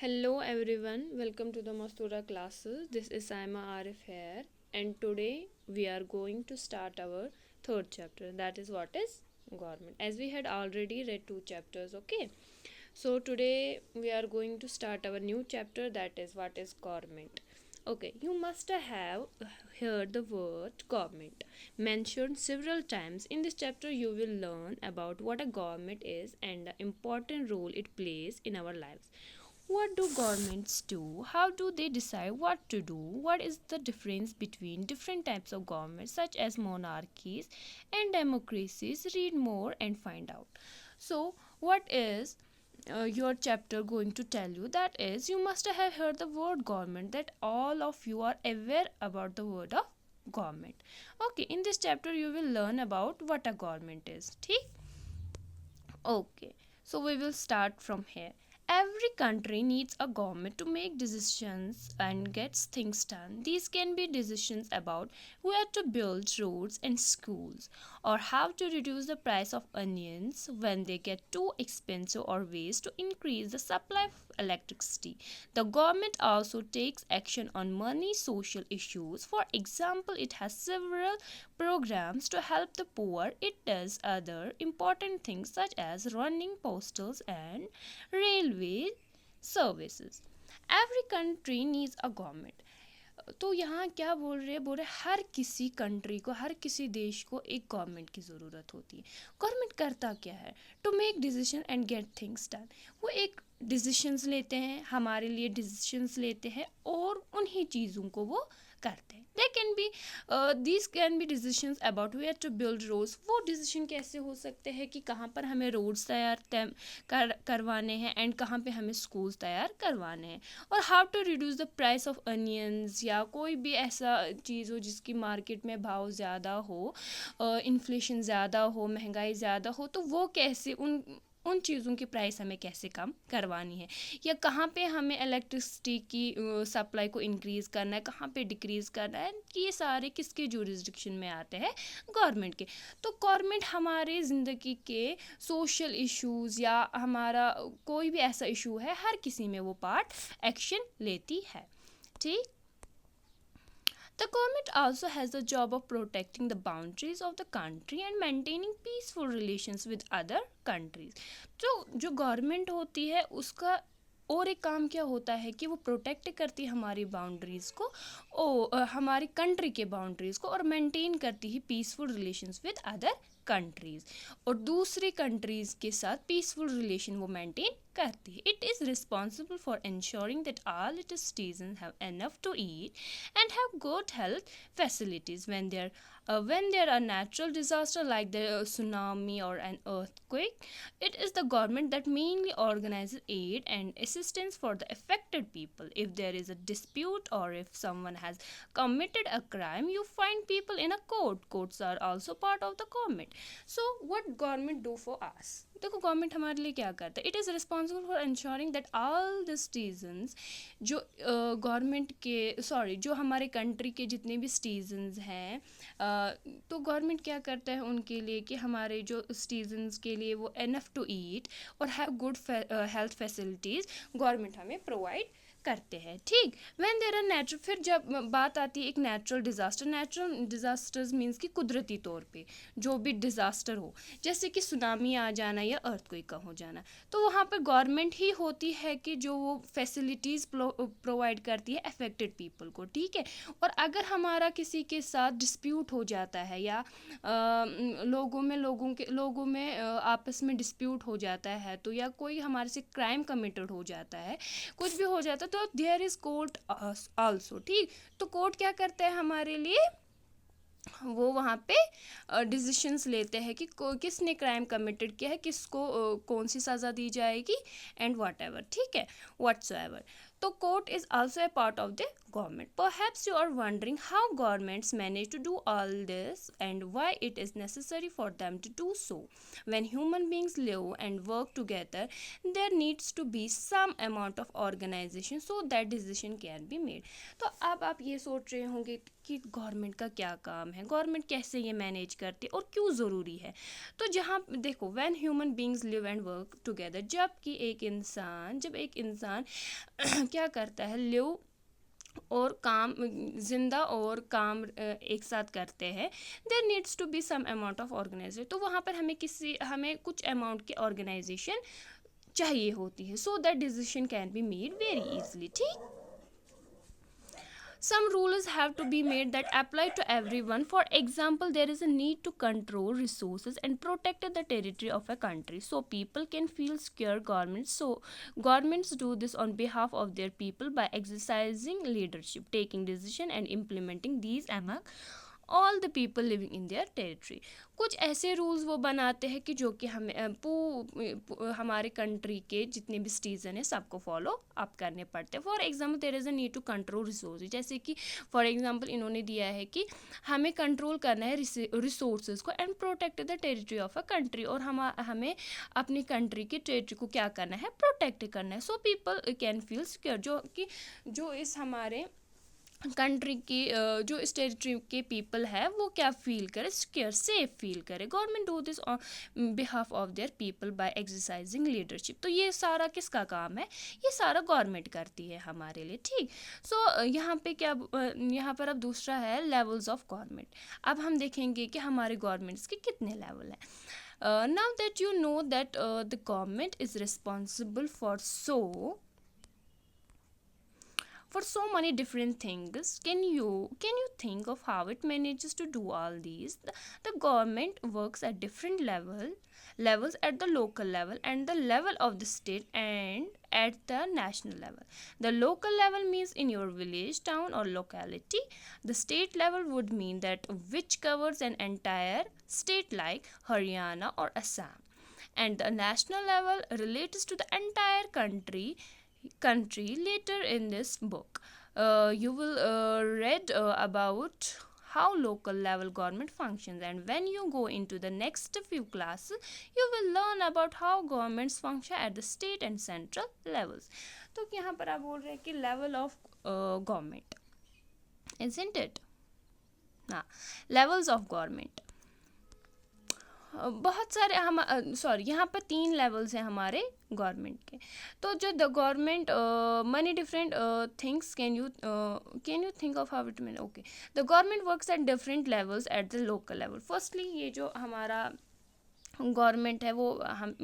Hello everyone, welcome to the Mastura classes. This is Saima Arif here, and today we are going to start our third chapter, that is what is government. As we had already read two chapters, okay? So today we are going to start our new chapter, that is what is government. Okay, you must have heard the word government mentioned several times. In this chapter, you will learn about what a government is and the important role it plays in our lives. What do governments do? How do they decide what to do? What is the difference between different types of governments, such as monarchies and democracies? Read more and find out. So, what is your chapter going to tell you? That is, you must have heard the word government, that all of you are aware about the word of government. Okay, in this chapter, you will learn about what a government is. ठीक? Okay, so we will start from here. Every country needs a government to make decisions and gets things done. These can be decisions about where to build roads and schools, or how to reduce the price of onions when they get too expensive, or ways to increase the supply of electricity. The government also takes action on many social issues. For example, it has several programs to help the poor. It does other important things such as running postals and railway services. Every country needs a government. तो यहाँ क्या बोल रहे हर किसी country को, हर किसी देश को एक गवर्नमेंट की ज़रूरत होती है. गवर्नमेंट करता क्या है? To make decision and get things done. वो एक डिसीशंस लेते हैं, हमारे लिए डिसीशंस लेते हैं और उन्हीं चीज़ों को वो करते हैं. They can be these can be decisions about where to build roads. वो डिसीजन कैसे हो सकते हैं कि कहाँ पर हमें रोड्स तैयार करवाने हैं एंड कहाँ पे हमें स्कूल्स तैयार करवाने हैं. और how to reduce the price of onions, या कोई भी ऐसा चीज़ हो जिसकी मार्केट में भाव ज़्यादा हो, इन्फ्लेशन ज़्यादा हो, महंगाई ज़्यादा हो, तो वो कैसे उन चीज़ों की प्राइस हमें कैसे कम करवानी है, या कहाँ पे हमें इलेक्ट्रिसिटी की सप्लाई को इंक्रीज़ करना है, कहाँ पे डिक्रीज़ करना है. ये सारे किसके जुरिस्डिक्शन में आते हैं? गवर्नमेंट के. तो गवर्नमेंट हमारे ज़िंदगी के सोशल इश्यूज़ या हमारा कोई भी ऐसा इशू है, हर किसी में वो पार्ट एक्शन लेती है. ठीक. The government also has the job of protecting the boundaries of the country and maintaining peaceful relations with other countries. जो गवर्नमेंट होती है उसका और एक काम क्या होता है कि वो प्रोटेक्ट करती है हमारी बाउंड्रीज़ को, हमारी कंट्री के बाउंड्रीज़ को, और मेंटेन करती है peaceful relations with other countries, और दूसरी कंट्रीज़ के साथ पीसफुल रिलेशन वो मेंटेन करती है. It is responsible for ensuring that all its citizens have enough to eat and have good health facilities. When there are natural disasters like the tsunami or an earthquake, it is the government that mainly organizes aid and assistance for the affected people. If there is a dispute or if someone has committed a crime, you find people in a court. Courts are also part of the government. So what government do for us? देखो government हमारे लिए क्या करता है. It is responsible for ensuring that all the citizens, जो government के जो हमारे कंट्री के जितने भी सिटीजन्स हैं, तो गवर्नमेंट क्या करता है उनके लिए कि हमारे जो सिटीजन्स के लिए वो इनफ टू ईट और have good health facilities government हमें प्रोवाइड करते हैं. ठीक. व्हेन देयर आर नेचुरल, फिर जब बात आती है एक नेचुरल डिज़ास्टर्स मीन्स कि कुदरती तौर पे जो भी डिज़ास्टर हो, जैसे कि सुनामी आ जाना या अर्थक्वेक का हो जाना, तो वहाँ पर गवर्नमेंट ही होती है कि जो वो फैसिलिटीज़ प्रोवाइड करती है अफेक्टेड पीपल को. ठीक है. और अगर हमारा किसी के साथ डिस्प्यूट हो जाता है, या लोगों में आपस में डिस्प्यूट हो जाता है, तो या कोई हमारे से क्राइम कमिटेड हो जाता है, कुछ भी हो जाता है, तो देयर इज़ कोर्ट आल्सो. ठीक. तो कोर्ट क्या करता है हमारे लिए? वो वहाँ पे डिसीशंस लेते हैं कि किसने क्राइम कमिटेड किया है, किसको कौन सी सज़ा दी जाएगी एंड व्हाट एवर. ठीक है. व्हाट्सएवर. तो court is also a part of the government. Perhaps you are wondering how governments manage to do all this and why it is necessary for them to do so. When human beings live and work together, there needs to be some amount of organization so that decision can be made. तो अब आप ये सोच रहे होंगे कि government का क्या काम है, गवर्नमेंट कैसे ये मैनेज करती है और क्यों ज़रूरी है. तो जहाँ देखो, when human beings live and work together, जब एक इंसान क्या करता है, लिव और काम, जिंदा और काम एक साथ करते हैं, there needs to be some amount of organisation. तो वहाँ पर हमें कुछ अमाउंट की ऑर्गेनाइजेशन चाहिए होती है, so that decision can be made very easily. ठीक. Some rules have to be made that apply to everyone. For example, there is a need to control resources and protect the territory of a country so people can feel secure. Governments do this on behalf of their people by exercising leadership, taking decision and implementing these among all the people living in their territory. कुछ ऐसे rules वो बनाते हैं कि जो कि हमारे country के जितने भी सिटीजन हैं सबको फॉलो अप करने पड़ते हैं. For example, there is a need to control resources. जैसे कि फॉर एग्जांपल इन्होंने दिया है कि हमें कंट्रोल करना है रिसोर्सेज को and protect the territory of a country. और हमें अपनी कंट्री की टेरिटरी को क्या करना है, प्रोटेक्ट करना है. So people can feel secure. जो इस हमारे कंट्री की जो इस टेरिटरी के पीपल है वो क्या फील करे, सिक्योर, सेफ फील करे. Government do this on behalf of their people by exercising leadership. तो ये सारा किसका काम है, ये सारा गवर्नमेंट करती है हमारे लिए. ठीक. सो यहाँ पर अब दूसरा है लेवल्स ऑफ गवर्नमेंट. अब हम देखेंगे कि हमारे गवर्नमेंट्स के कितने लेवल हैं. Now that you know that the government is responsible for so many different things. Can you think of how it manages to do all these? The government works at different levels, at the local level and the level of the state and at the national level. The local level means in your village, town or locality. The state level would mean that which covers an entire state like Haryana or Assam. And the national level relates to the entire country. Later in this book you will read about how local level government functions, and when you go into the next few classes you will learn about how governments function at the state and central levels. तो यहाँ पर आप बोल रहे हैं कि level of government, isn't it? हाँ, levels of government. बहुत सारे यहाँ पर 3 लेवल्स हैं हमारे गवर्नमेंट के. तो जो the government money different things can you think of how it mean. Okay, the government works at different levels at the local level. Firstly ये जो हमारा गवर्नमेंट है वो हम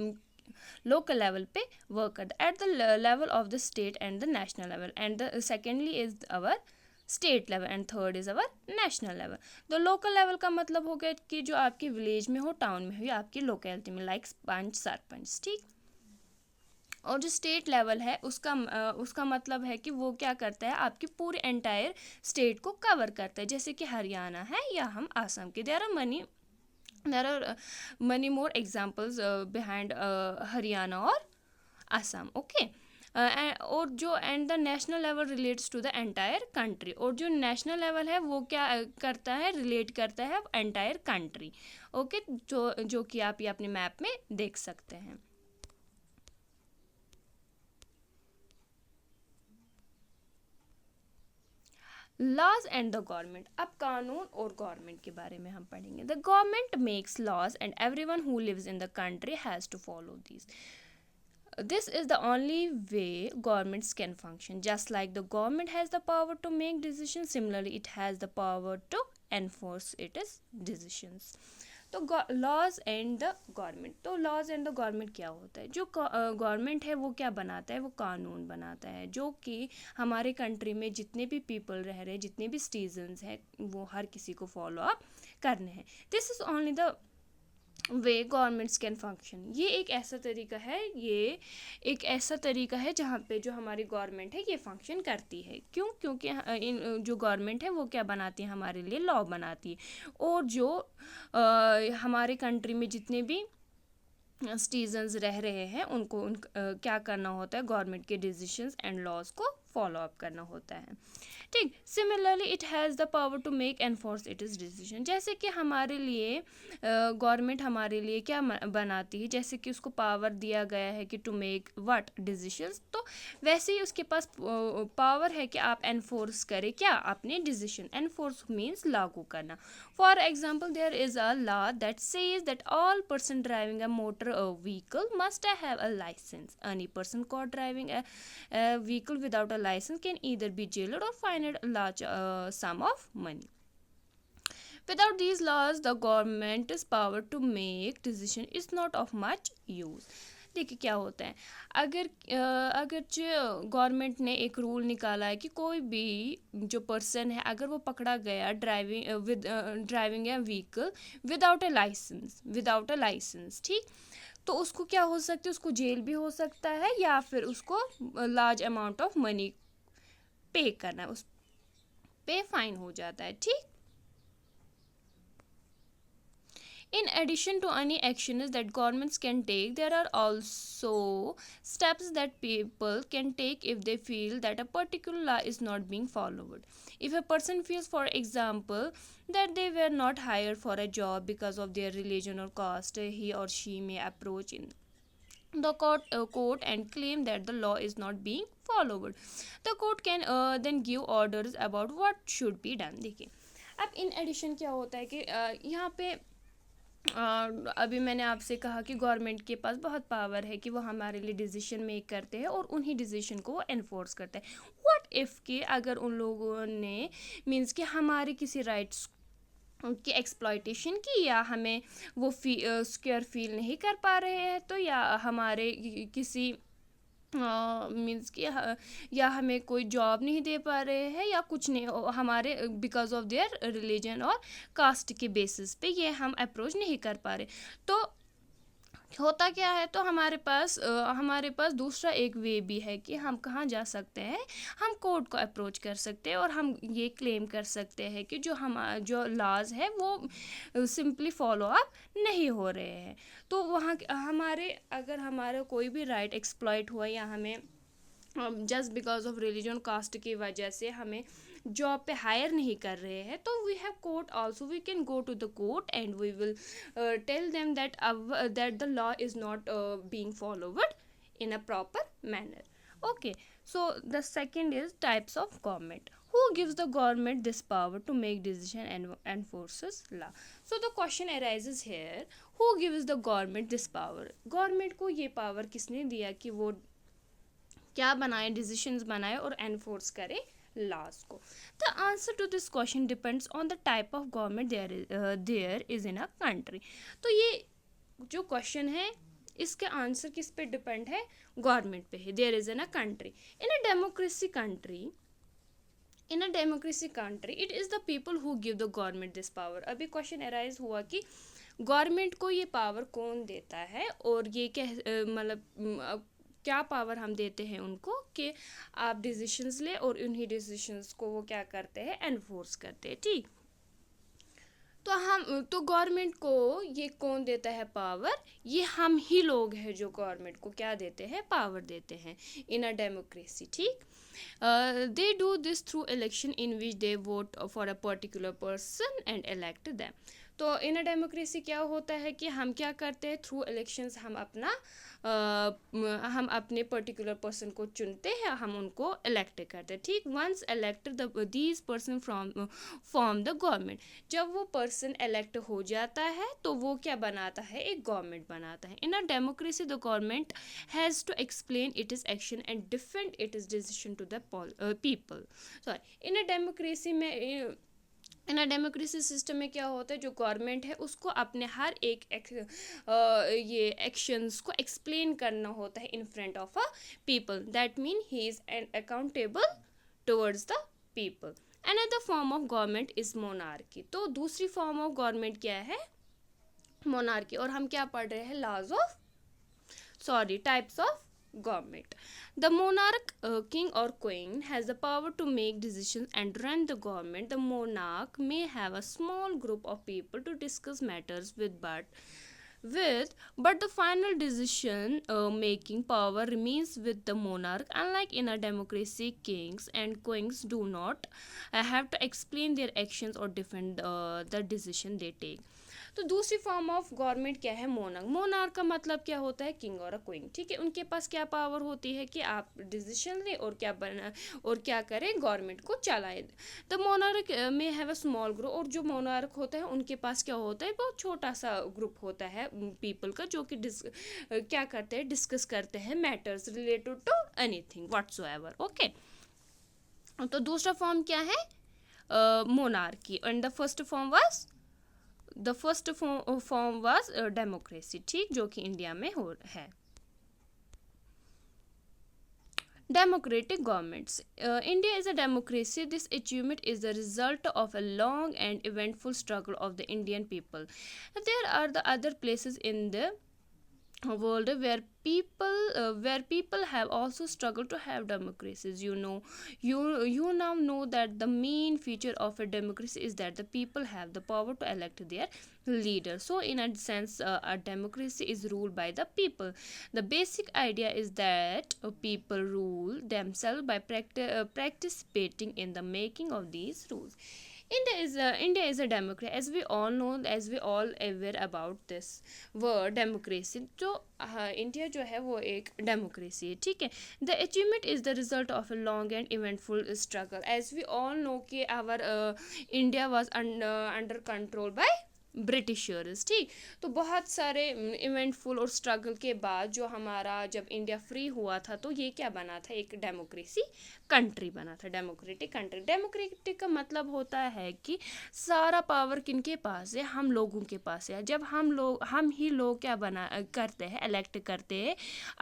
लोकल लेवल पे वर्क करता है at the level of the state and the national level, and the secondly is our state level and third is our national level. तो लोकल लेवल का मतलब हो गया कि जो आपके विलेज में हो, टाउन में हो या आपकी लोकेलिटी में, लाइक पंच, सरपंच. ठीक. और जो स्टेट लेवल है उसका मतलब है कि वो क्या करता है, आपकी पूरी एंटायर स्टेट को कवर करता है. जैसे कि हरियाणा है या हम आसाम के. There are many more examples behind Haryana और आसाम. ओके. और जो and the national level relates to the entire country. और जो नेशनल लेवल है वो क्या करता है, रिलेट करता है एंटायर कंट्री. ओके, जो कि आप ये अपने मैप में देख सकते हैं. Laws and the government. अब कानून और गवर्नमेंट के बारे में हम पढ़ेंगे. The government makes laws and everyone who lives in the country has to follow these. This is the only way governments can function. Just like the government has the power to make decisions, similarly it has the power to enforce its decisions. तो laws and the government. तो laws and the government क्या होता है, जो government है वो क्या बनाता है, वो कानून बनाता है जो कि हमारे कंट्री में जितने भी पीपल रह रहे हैं, जितने भी सिटीजन्स हैं, वो हर किसी को फॉलो अप करने हैं. This is only the way governments can function. ये एक ऐसा तरीका है जहाँ पे जो हमारी गवर्नमेंट है ये फंक्शन करती है. क्यों? क्योंकि जो गवर्नमेंट है वो क्या बनाती है, हमारे लिए लॉ बनाती है. और जो हमारे कंट्री में जितने भी सिटीजन्स रह रहे हैं उनको क्या करना होता है, गवर्नमेंट के डिसीजंस एंड लॉज को फॉलो अप करना होता है, ठीक। Similarly it has the power to make enforce it is decision. जैसे कि हमारे लिए गवर्नमेंट हमारे लिए क्या बनाती है, जैसे कि उसको पावर दिया गया है कि टू मेक व्हाट डिसीजंस, तो वैसे ही उसके पास पावर है कि आप एनफोर्स करें क्या, अपने डिसीजन। एनफोर्स मीन्स लागू करना। For example there is a law that says that all person driving a motor vehicle must have a licence. Any person caught driving a vehicle without a license can either be jailed or fined a large sum of money. Without these laws, the government's power to make decision is not of much use. देखिए क्या होता है, अगर जो government ने एक rule निकाला है कि कोई भी जो पर्सन है अगर वो पकड़ा गया driving a vehicle without a licence, ठीक, तो उसको क्या हो सकता है, उसको जेल भी हो सकता है या फिर उसको लार्ज अमाउंट ऑफ मनी पे करना है, उस पे फाइन हो जाता है, ठीक। In addition to any actions that governments can take, there are also steps that people can take if they feel that a particular law is not being followed. If a person feels, for example, that they were not hired for a job because of their religion or caste, he or she may approach in the court and claim that the law is not being followed. The court can then give orders about what should be done. देखिए अब in addition क्या होता है कि यहाँ पे अभी मैंने आपसे कहा कि गवर्नमेंट के पास बहुत पावर है कि वो हमारे लिए डिसीजन मेक करते हैं और उन्हीं डिसीजन को वो एनफोर्स करते हैं। व्हाट इफ़ कि अगर उन लोगों ने मीन्स कि हमारे किसी राइट्स की एक्सप्लॉयटेशन की या हमें वो सिक्योर फील नहीं कर पा रहे हैं, तो या हमारे किसी मीन्स कि या हमें कोई जॉब नहीं दे पा रहे हैं या कुछ नहीं, हमारे बिकॉज ऑफ देयर रिलीजन और कास्ट के बेसिस पे ये हम अप्रोच नहीं कर पा रहे, तो होता क्या है, तो हमारे पास दूसरा एक वे भी है कि हम कहाँ जा सकते हैं, हम कोर्ट को अप्रोच कर सकते हैं और हम ये क्लेम कर सकते हैं कि जो लॉज है वो सिंपली फॉलो अप नहीं हो रहे हैं। तो वहाँ अगर हमारा कोई भी राइट एक्सप्लॉइट हुआ या हमें just because of religion caste की वजह से हमें जॉब पे हायर नहीं कर रहे हैं, तो we have court also, we can go to the court and we will tell them that the law is not being followed in a proper manner. Okay, so the second is types of government. Who gives the government this power to make decision and enforces law? So the question arises here, who gives the government this power? Government को ये power किसने दिया कि वो क्या बनाए, decisions बनाए और एनफोर्स करे लॉज को? The answer to this question depends on the type of government there is in a country. तो ये जो क्वेश्चन है इसके आंसर किस पे डिपेंड है? गवर्नमेंट पे है। There is in a country, in a democracy country it is the people who give the government this power. अभी क्वेश्चन अराइज हुआ कि गवर्नमेंट को ये पावर कौन देता है और ये क्या पावर हम देते हैं उनको कि आप डिसीजंस ले और उन्हीं डिसीजंस को वो क्या करते हैं, एनफोर्स करते हैं, ठीक। तो गवर्नमेंट को ये कौन देता है पावर? ये हम ही लोग हैं जो गवर्नमेंट को क्या देते हैं, पावर देते हैं इन अ डेमोक्रेसी, ठीक। They do this through election in which they vote for a particular person and elect them. तो इन अ डेमोक्रेसी क्या होता है कि हम क्या करते हैं, थ्रू इलेक्शंस हम अपने पर्टिकुलर पर्सन को चुनते हैं, हम उनको इलेक्ट करते हैं, ठीक। Once elected these person form the government. जब वो पर्सन इलेक्ट हो जाता है तो वो क्या बनाता है, एक गवर्नमेंट बनाता है। In a democracy the government has to explain it is action and defend it is decision to the people. Sorry, in a democracy system में क्या होता है, जो गवर्नमेंट है उसको अपने हर एक ये एक्शंस को एक्सप्लेन करना होता है in front of a people. That mean he is accountable towards the people. Another form of government is monarchy. तो दूसरी फॉर्म ऑफ गवर्नमेंट क्या है, मोनार्की। और हम क्या पढ़ रहे हैं, types of government. The monarch, king or queen, has the power to make decisions and run the government. The monarch may have a small group of people to discuss matters with, but with, but the final decision making power remains with the monarch. Unlike in a democracy, kings and queens do not have to explain their actions or defend the decision they take. तो दूसरी form of government क्या है, monarch. Monarch का मतलब क्या होता है, king और अ क्वीन. ठीक है, उनके पास क्या पावर होती है कि आप डिसीजन लें और क्या बना और क्या करें, गवर्नमेंट को चलाए. द मोनार्क में हैव अ स्मॉल ग्रुप, और जो मोनार्क होता है उनके पास क्या होता है, बहुत छोटा सा ग्रुप होता है पीपल का, जो कि क्या करते हैं, डिस्कस करते हैं matters related to anything whatsoever. Okay, तो दूसरा फॉर्म क्या है, monarchy. And the first form was democracy. ठीक, जो कि इंडिया में है. Democratic governments. India is a democracy. This achievement is the result of a long and eventful struggle of the Indian people. There are the other places in the world where people have also struggled to have democracies. You now know that the main feature of a democracy is that the people have the power to elect their leader. So in a sense, a democracy is ruled by the people. The basic idea is that people rule themselves by participating in the making of these rules. India is a democracy, as we all know, as we all aware about this word democracy. तो India जो है वो एक democracy है. ठीक है, the achievement is the result of a long and eventful struggle. As we all know कि our India was under control by Britishers. ठीक, तो बहुत सारे इवेंटफुल और स्ट्रगल के बाद जो हमारा जब इंडिया फ्री हुआ था, तो ये क्या बना था, एक डेमोक्रेसी कंट्री बना था, डेमोक्रेटिक कंट्री. डेमोक्रेटिक का मतलब होता है कि सारा पावर किनके पास है, हम लोगों के पास है. जब हम ही लोग क्या बना करते हैं, इलेक्ट करते हैं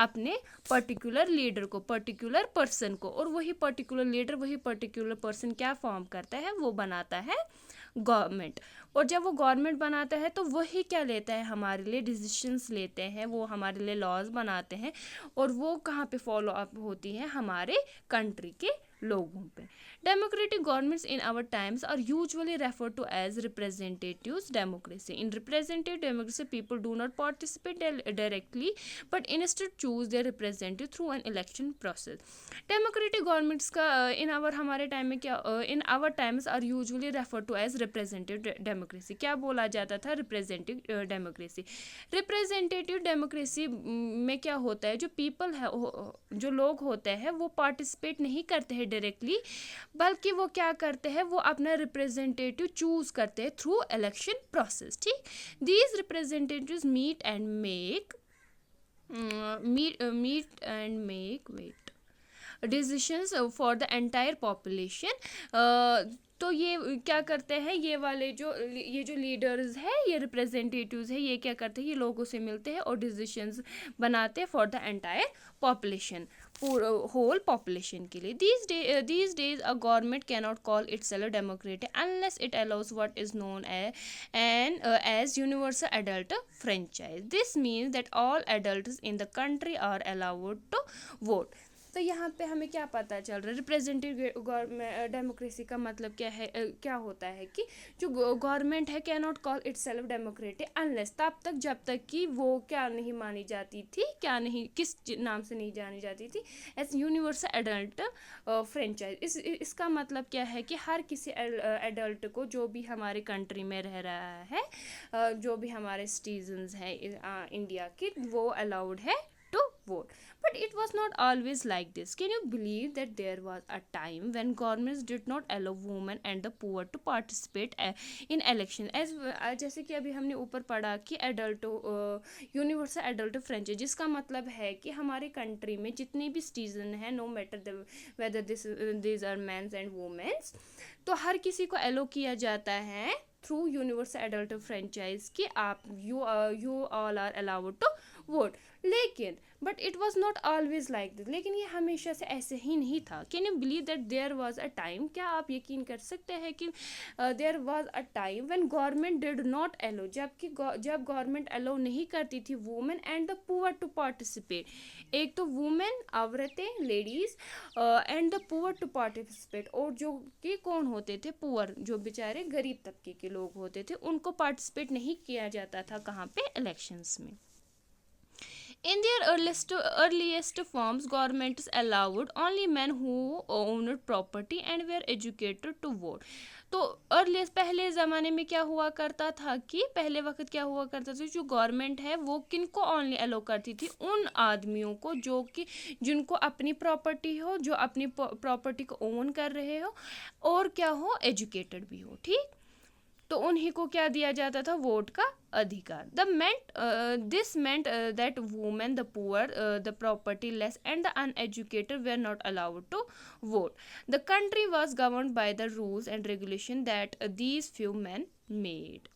अपने पर्टिकुलर लीडर को, पर्टिकुलर पर्सन को, और वही पर्टिकुलर लीडर, वही पर्टिकुलर पर्सन क्या फॉर्म करता है, वो बनाता है गवर्नमेंट. और जब वो गवर्नमेंट बनाता है तो वही क्या लेता है, हमारे लिए डिसीजंस लेते हैं, वो हमारे लिए लॉज बनाते हैं, और वो कहाँ पे फॉलो अप होती हैं, हमारे कंट्री के लोगों पे. Democratic governments in our times are usually referred to as representative democracy. In representative democracy, people do not participate directly, but instead choose their representative through an election process. Democratic governments का हमारे time में क्या, in our times are usually referred to as representative democracy. क्या बोला जाता था, representative democracy. Representative democracy में क्या होता है, जो people है, जो लोग होते हैं, वो participate नहीं करते हैं डायरेक्टली, बल्कि वो क्या करते हैं, वो अपना रिप्रेजेंटेटिव चूज करते हैं थ्रू इलेक्शन प्रोसेस. ठीक, these representatives meet and make weight decisions for the entire population. तो ये क्या करते हैं, ये जो लीडर्स है, ये रिप्रेजेंटेटिव्स है, ये क्या करते हैं, ये लोगों से मिलते हैं और डिसीजंस बनाते हैं for the entire population, whole population के लिए. These days a government cannot call itself democratic unless it allows what is known as universal adult franchise. This means that all adults in the country are allowed to vote. तो यहाँ पे हमें क्या पता चल रहा है, रिप्रेजेंटेटिव डेमोक्रेसी का मतलब क्या है, क्या होता है कि जो गवर्नमेंट है can not call itself democratic unless, तब तक जब तक कि वो क्या नहीं मानी जाती थी, क्या नहीं, किस नाम से नहीं जानी जाती थी, एज यूनिवर्सल एडल्ट फ्रेंचाइज. इसका मतलब क्या है कि हर किसी एडल्ट को, जो भी हमारे कंट्री में रह रहा है, जो भी हमारे सिटीजन्स हैं इंडिया के, वो अलाउड है to vote. But it was not always like this. Can you believe that there was a time when governments did not allow women and the poor to participate in election? जैसे कि अभी हमने ऊपर पढ़ा कि universal adult franchise, जिसका मतलब है कि हमारे कंट्री में जितने भी सिटीजन हैं, no matter whether this are mens and womens, तो हर किसी को एलो किया जाता है थ्रू यूनिवर्सल एडल्ट फ्रेंचाइज कि आप you all are allowed to vote. लेकिन but it was not always like this, लेकिन ये हमेशा से ऐसे ही नहीं था। Can you believe that there was a time, क्या आप यकीन कर सकते हैं कि there was a time when government did not allow, जब गवर्नमेंट अलो नहीं करती थी women and the poor to participate. एक तो वुमेन औरतें ladies and the poor to participate, और जो कि कौन होते थे, पुअर, जो बेचारे गरीब तबके के लोग होते थे, उनको पार्टिसिपेट नहीं किया जाता था कहाँ पे, इलेक्शंस में। In their earliest forms, governments allowed only men who owned property and were educated to vote. तो अर्लीस्ट पहले ज़माने में क्या हुआ करता था कि पहले वक्त क्या हुआ करता था, जो गवर्नमेंट है वो किन को ओनली अलो करती थी, उन आदमियों को जो कि जिनको अपनी प्रॉपर्टी हो, जो अपनी प्रॉपर्टी को ओन कर रहे हो, और क्या हो, एजुकेटेड भी हो, ठीक। तो उन्हीं को क्या दिया जाता था, वोट का अधिकार। This meant that women, the poor, the propertyless and the uneducated were not allowed to vote. The country was governed by the rules and regulation that these few men made.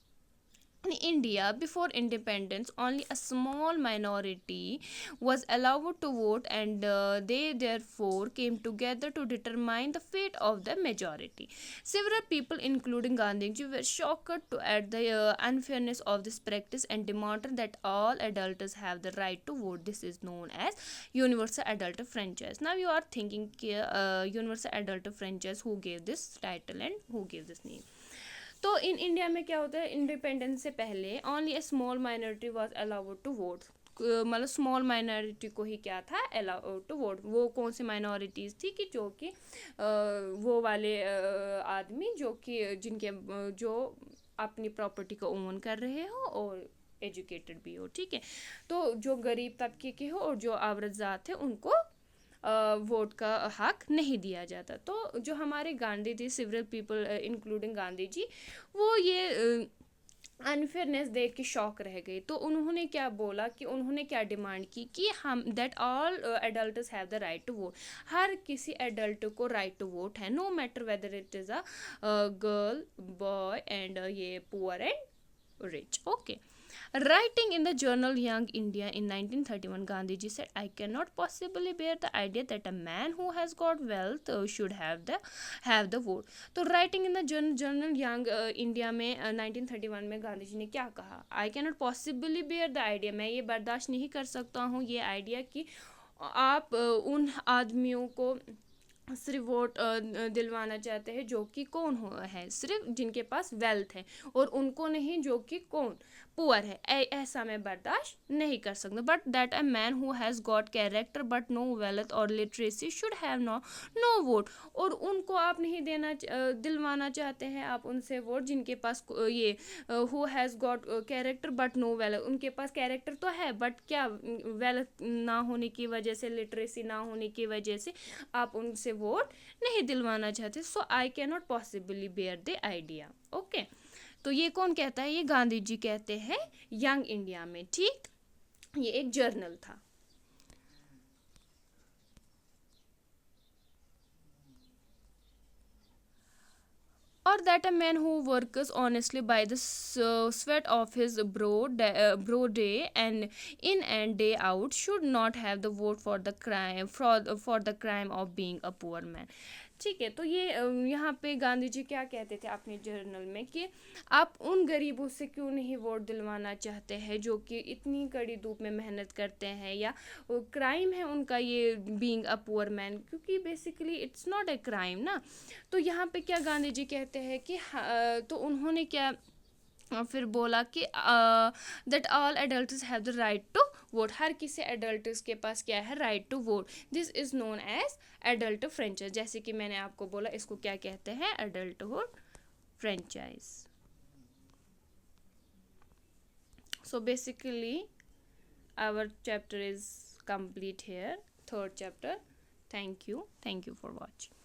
In India, before independence, only a small minority was allowed to vote, and they therefore came together to determine the fate of the majority. Several people, including Gandhiji, were shocked at the unfairness of this practice and demanded that all adults have the right to vote. This is known as universal adult franchise. Now you are thinking, universal adult franchise, who gave this title and who gave this name? तो in India में क्या होता है, independence से पहले only a small minority was allowed to vote, मतलब small minority को ही क्या था, अलाउड टू वोट। वो कौन सी माइनॉरिटीज़ थी कि जो कि वो वाले आदमी जो कि जिनके जो अपनी प्रॉपर्टी को ओन कर रहे हो और एजुकेटेड भी हो, ठीक है। तो जो गरीब तबके के हो और जो औरत ज़ात है उनको वोट का हक नहीं दिया जाता। तो जो हमारे Gandhi ji, several people including Gandhi ji, वो ये अनफेयरनेस देख के शॉक रह गई। तो उन्होंने क्या बोला कि उन्होंने क्या डिमांड की कि हम that all adults have the right to vote, हर किसी एडल्ट को राइट टू वोट है, no matter whether it is a girl, boy and ये poor and rich. Okay. Writing in the journal Young India in 1931, Gandhiji said, I cannot possibly bear the idea that a man who has got wealth should have the vote. तो writing in the journal Young India में 1931 में गांधी जी ने क्या कहा, I cannot possibly bear the idea, मैं ये बर्दाश्त नहीं कर सकता हूँ ये आइडिया कि आप उन आदमियों को सिर्फ वोट दिलवाना चाहते हैं जो कि कौन है, सिर्फ जिनके पास वेल्थ है, और उनको नहीं जो कि कौन पुअर है। ऐसा मैं बर्दाश्त नहीं कर सकता। But that a man who has got character but no wealth और literacy should have no vote, और उनको आप नहीं दिलवाना चाहते हैं आप उनसे वोट जिनके पास ये who has got character but no wealth, उनके पास कैरेक्टर तो है बट क्या वेल्थ ना होने की वजह से, लिटरेसी ना होने की वजह से आप उनसे वोट नहीं दिलवाना चाहते। So I can not possibly bear the idea. Okay, तो ये कौन कहता है, ये गांधी जी कहते हैं यंग इंडिया में, ठीक। ये एक जर्नल था। Or that a man who works honestly by the sweat of his brow day and in and day out should not have the vote for the crime of being a poor man. ठीक है। तो ये यहाँ पे गांधी जी क्या कहते थे अपने जर्नल में कि आप उन गरीबों से क्यों नहीं वोट दिलवाना चाहते हैं जो कि इतनी कड़ी धूप में मेहनत करते हैं, या क्राइम है उनका ये बीइंग अ पुअर मैन, क्योंकि basically it's not a crime ना। तो यहाँ पे क्या गांधी जी कहते हैं कि तो उन्होंने क्या फिर बोला कि that all adults have the right to vote, हर किसी एडल्ट्स के पास क्या है, right to vote. This is known as adult franchise, जैसे कि मैंने आपको बोला इसको क्या कहते हैं, adulthood franchise. So basically our chapter is complete here, third chapter. Thank you for watching.